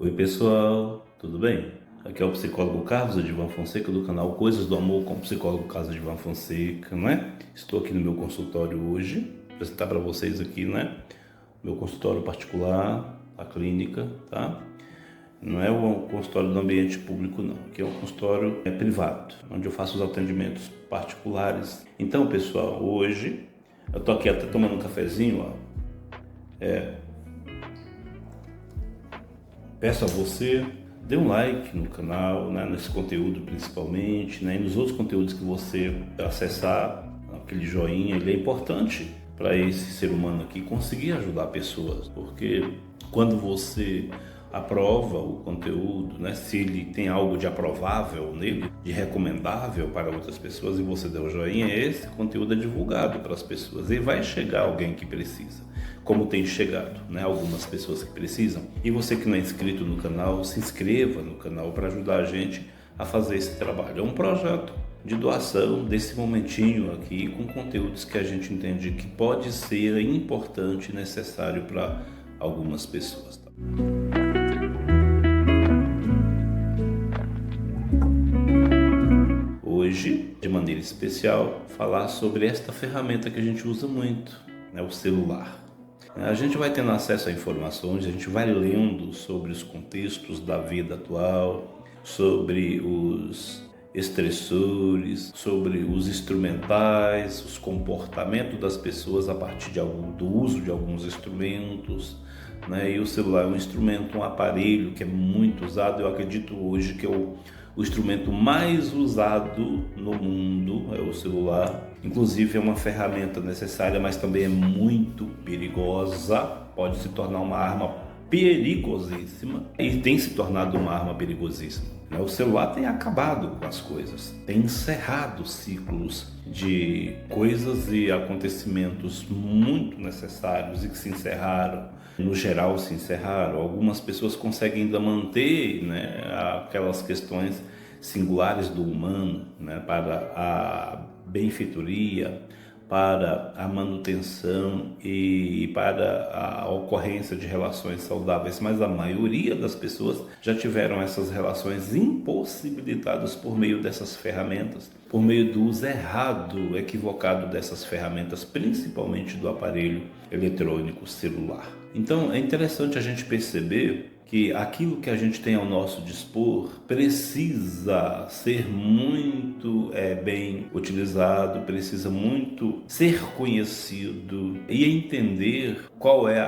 Oi pessoal, tudo bem? Aqui é o psicólogo Carlos Edivan Fonseca do canal Coisas do Amor com o psicólogo Carlos Edivan Fonseca, né? Estou aqui no meu consultório hoje, para apresentar para vocês aqui, né? Meu consultório particular, a clínica, tá? Não é um consultório do ambiente público não, aqui é um consultório privado, onde eu faço os atendimentos particulares. Então pessoal, hoje eu tô aqui até tomando um cafezinho, ó. Peço a você, dê um like no canal, né, nesse conteúdo principalmente, né, e nos outros conteúdos que você acessar, aquele joinha, ele é importante para esse ser humano aqui conseguir ajudar pessoas, porque quando você aprova o conteúdo, né, se ele tem algo de aprovável nele, de recomendável para outras pessoas e você der o joinha, esse conteúdo é divulgado para as pessoas e vai chegar alguém que precisa, como tem chegado, né, algumas pessoas que precisam. E você que não é inscrito no canal, se inscreva no canal para ajudar a gente a fazer esse trabalho. É um projeto de doação desse momentinho aqui com conteúdos que a gente entende que pode ser importante e necessário para algumas pessoas. Tá? Hoje, de maneira especial, falar sobre esta ferramenta que a gente usa muito, né, o celular. A gente vai tendo acesso a informações, a gente vai lendo sobre os contextos da vida atual, sobre os estressores, sobre os instrumentais, os comportamentos das pessoas a partir do uso de alguns instrumentos, né? E o celular é um instrumento, um aparelho que é muito usado. Eu acredito hoje que é o instrumento mais usado no mundo, é o celular. Inclusive é uma ferramenta necessária, mas também é muito perigosa, pode se tornar uma arma perigosíssima e tem se tornado uma arma perigosíssima. O celular tem acabado com as coisas, tem encerrado ciclos de coisas e acontecimentos muito necessários e que se encerraram. No geral se encerraram. Algumas pessoas conseguem ainda manter, né, aquelas questões singulares do humano, né, para a benfeitoria, para a manutenção e para a ocorrência de relações saudáveis, mas a maioria das pessoas já tiveram essas relações impossibilitadas por meio dessas ferramentas, por meio do uso errado, equivocado dessas ferramentas, principalmente do aparelho eletrônico celular. Então é interessante a gente perceber que aquilo que a gente tem ao nosso dispor precisa ser muito bem utilizado, precisa muito ser conhecido e entender qual é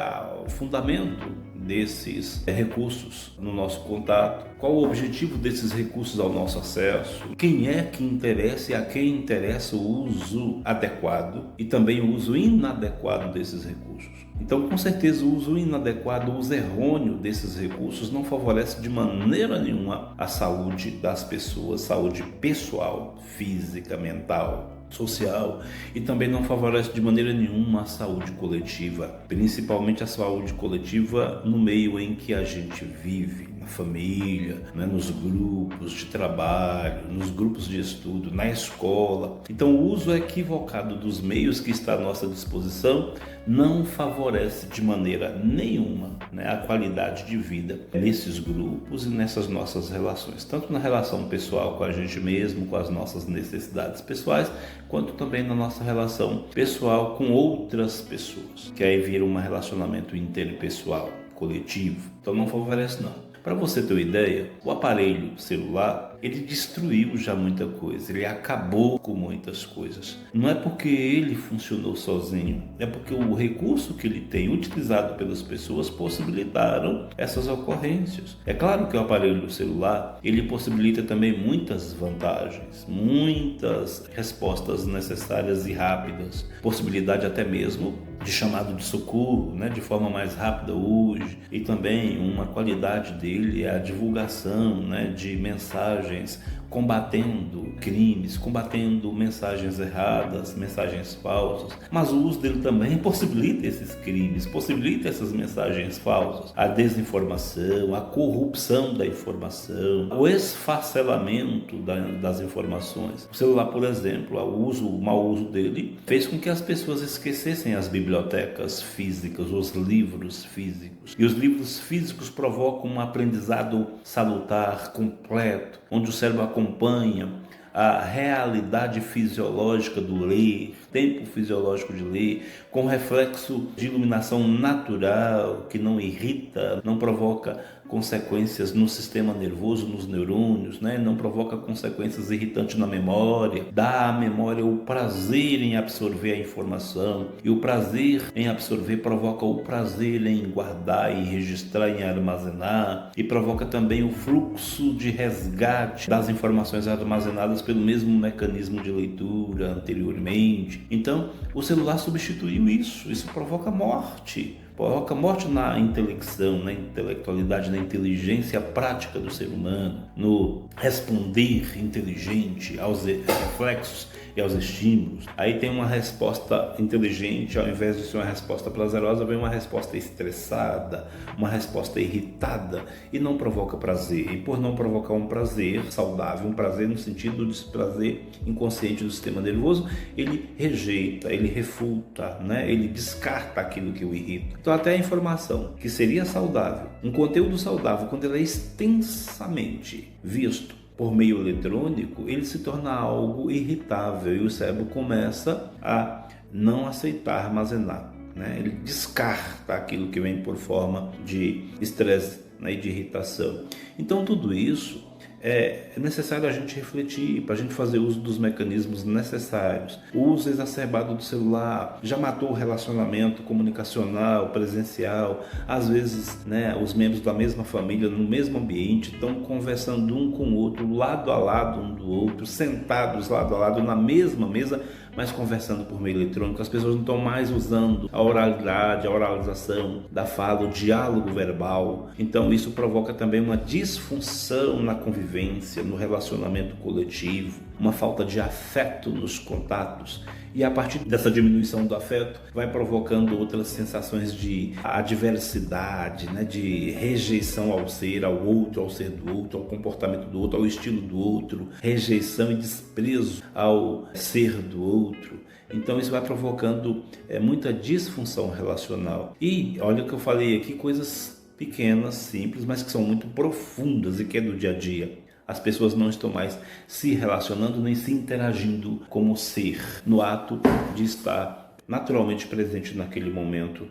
o fundamento desses recursos no nosso contato, qual o objetivo desses recursos ao nosso acesso, quem é que interessa e a quem interessa o uso adequado e também o uso inadequado desses recursos. Então, com certeza, o uso inadequado, o uso errôneo desses recursos não favorece de maneira nenhuma a saúde das pessoas, saúde pessoal, física, mental, social, e também não favorece de maneira nenhuma a saúde coletiva, principalmente a saúde coletiva no meio em que a gente vive, na família, né, nos grupos de trabalho, nos grupos de estudo, na escola. Então o uso equivocado dos meios que está à nossa disposição não favorece de maneira nenhuma, né, a qualidade de vida nesses grupos e nessas nossas relações, tanto na relação pessoal com a gente mesmo, com as nossas necessidades pessoais, quanto também na nossa relação pessoal com outras pessoas, que aí vira um relacionamento interpessoal, coletivo. Então não favorece não. Para você ter uma ideia, o aparelho celular, ele destruiu já muita coisa, ele acabou com muitas coisas. Não é porque ele funcionou sozinho, é porque o recurso que ele tem utilizado pelas pessoas possibilitaram essas ocorrências. É claro que o aparelho celular, ele possibilita também muitas vantagens, muitas respostas necessárias e rápidas, possibilidade até mesmo de chamado de socorro, né, de forma mais rápida hoje, e também uma qualidade dele é a divulgação, né, de mensagens combatendo crimes, combatendo mensagens erradas, mensagens falsas, mas o uso dele também possibilita esses crimes, possibilita essas mensagens falsas, a desinformação, a corrupção da informação, o esfacelamento das informações. O celular, por exemplo, o mau uso dele fez com que as pessoas esquecessem as bibliotecas físicas, os livros físicos. E os livros físicos provocam um aprendizado salutar, completo, onde o cérebro acompanha a realidade fisiológica do ler, tempo fisiológico de ler, com reflexo de iluminação natural, que não irrita, não provoca consequências no sistema nervoso, nos neurônios, não provoca consequências irritantes na memória, dá à memória o prazer em absorver a informação, e o prazer em absorver provoca o prazer em guardar, em registrar, em armazenar, e provoca também o fluxo de resgate das informações armazenadas pelo mesmo mecanismo de leitura anteriormente. Então, o celular substituiu isso provoca morte. Provoca morte na intelecção, na intelectualidade, na inteligência prática do ser humano, no responder inteligente aos reflexos e aos estímulos. Aí tem uma resposta inteligente, ao invés de ser uma resposta prazerosa, vem uma resposta estressada, uma resposta irritada, e não provoca prazer. E por não provocar um prazer saudável, um prazer no sentido de prazer inconsciente do sistema nervoso, ele rejeita, ele refuta, ele descarta aquilo que o irrita. Então até a informação que seria saudável, um conteúdo saudável, quando ele é extensamente visto por meio eletrônico, ele se torna algo irritável e o cérebro começa a não aceitar armazenar. Ele descarta aquilo que vem por forma de estresse e de irritação. Então tudo isso é necessário a gente refletir para a gente fazer uso dos mecanismos necessários. O uso exacerbado do celular já matou o relacionamento comunicacional, presencial. Às vezes, os membros da mesma família, no mesmo ambiente, estão conversando um com o outro, lado a lado um do outro, sentados lado a lado na mesma mesa, mas conversando por meio eletrônico. As pessoas não estão mais usando a oralidade, a oralização da fala, o diálogo verbal. Então isso provoca também uma disfunção na convivência, no relacionamento coletivo, uma falta de afeto nos contatos. E a partir dessa diminuição do afeto, vai provocando outras sensações de adversidade, de rejeição ao ser do outro, ao comportamento do outro, ao estilo do outro, rejeição e desprezo ao ser do outro. Então isso vai provocando muita disfunção relacional. E olha o que eu falei aqui, coisas pequenas, simples, mas que são muito profundas e que é do dia a dia. As pessoas não estão mais se relacionando nem se interagindo como ser, no ato de estar naturalmente presente naquele momento,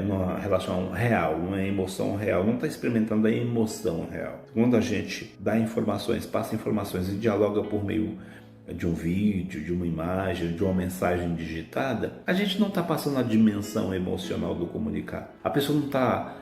numa relação real, numa emoção real, não está experimentando a emoção real. Quando a gente dá informações, passa informações e dialoga por meio de um vídeo, de uma imagem, de uma mensagem digitada, a gente não está passando a dimensão emocional do comunicar. A pessoa não está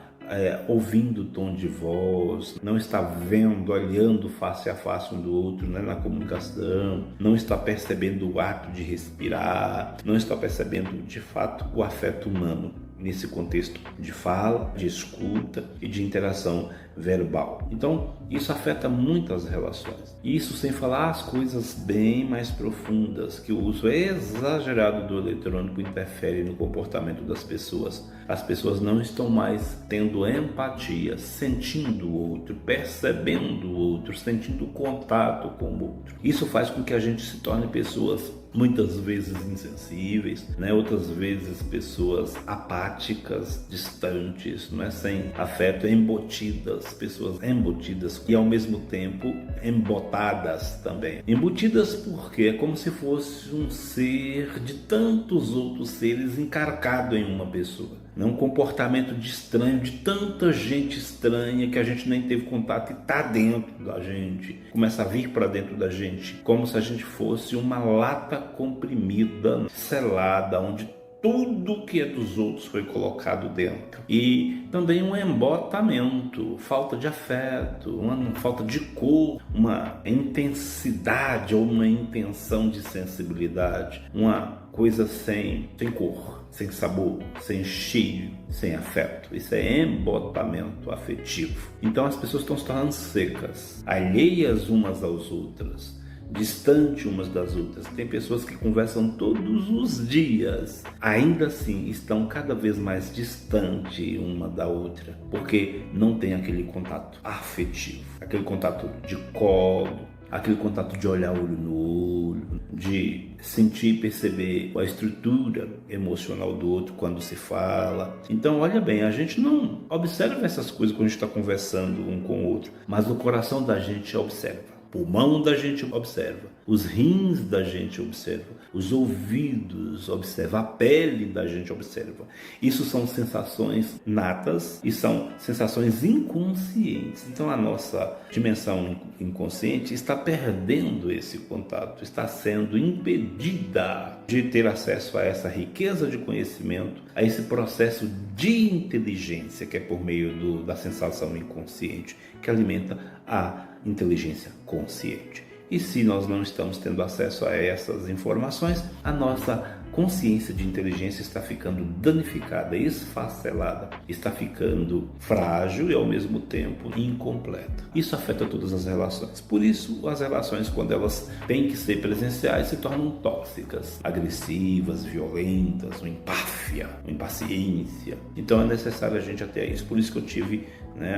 ouvindo o tom de voz, não está vendo, olhando face a face um do outro, na comunicação, não está percebendo o ato de respirar, não está percebendo de fato o afeto humano nesse contexto de fala, de escuta e de interação verbal. Então, isso afeta muitas relações. Isso sem falar as coisas bem mais profundas, que o uso exagerado do eletrônico interfere no comportamento das pessoas. As pessoas não estão mais tendo empatia, sentindo o outro, percebendo o outro, sentindo contato com o outro. Isso faz com que a gente se torne pessoas muitas vezes insensíveis, outras vezes pessoas apáticas, distantes, sem afeto, embutidas, pessoas embutidas e ao mesmo tempo embotadas também. Embutidas porque é como se fosse um ser de tantos outros seres encarcado em uma pessoa. Um comportamento de estranho, de tanta gente estranha que a gente nem teve contato e está dentro da gente, começa a vir para dentro da gente, como se a gente fosse uma lata comprimida, selada, onde tudo que é dos outros foi colocado dentro. E também um embotamento, falta de afeto, uma falta de cor, uma intensidade ou uma intenção de sensibilidade, uma coisa sem cor, sem sabor, sem cheiro, sem afeto. Isso é embotamento afetivo. Então as pessoas estão se tornando secas, alheias umas às outras, distante umas das outras. Tem pessoas que conversam todos os dias, ainda assim estão cada vez mais distante uma da outra, porque não tem aquele contato afetivo, aquele contato de colo, aquele contato de olhar olho no olho, de sentir e perceber a estrutura emocional do outro quando se fala. Então, olha bem, a gente não observa essas coisas quando a gente está conversando um com o outro, mas o coração da gente observa. O pulmão da gente observa, os rins da gente observa, os ouvidos observam, a pele da gente observa. Isso são sensações natas e são sensações inconscientes. Então a nossa dimensão inconsciente está perdendo esse contato, está sendo impedida de ter acesso a essa riqueza de conhecimento, a esse processo de inteligência que é por meio da sensação inconsciente, que alimenta a inteligência consciente. E se nós não estamos tendo acesso a essas informações, a nossa consciência de inteligência está ficando danificada, esfacelada, está ficando frágil e ao mesmo tempo incompleta. Isso afeta todas as relações. Por isso, as relações, quando elas têm que ser presenciais, se tornam tóxicas, agressivas, violentas, uma empáfia, uma impaciência. Então é necessário a gente até isso. Por isso que eu tive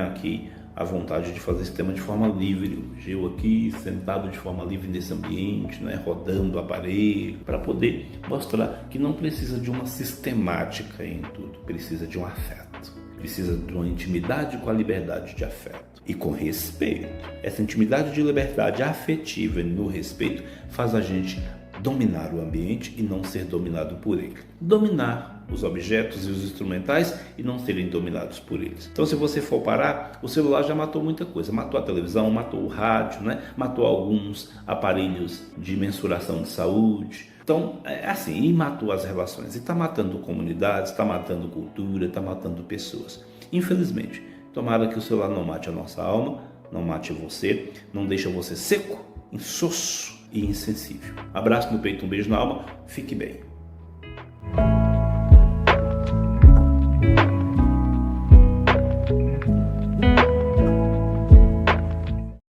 aqui a vontade de fazer esse tema de forma livre. Hoje eu aqui sentado de forma livre nesse ambiente, rodando o aparelho, para poder mostrar que não precisa de uma sistemática em tudo, precisa de um afeto, precisa de uma intimidade com a liberdade de afeto e com respeito. Essa intimidade de liberdade afetiva no respeito faz a gente dominar o ambiente e não ser dominado por ele. Dominar os objetos e os instrumentais e não serem dominados por eles. Então, se você for parar, o celular já matou muita coisa. Matou a televisão, matou o rádio, matou alguns aparelhos de mensuração de saúde. Então, é assim, e matou as relações. E está matando comunidades, está matando cultura, está matando pessoas. Infelizmente, tomara que o celular não mate a nossa alma, não mate você, não deixe você seco, insosso e insensível. Abraço no peito, um beijo na alma, fique bem.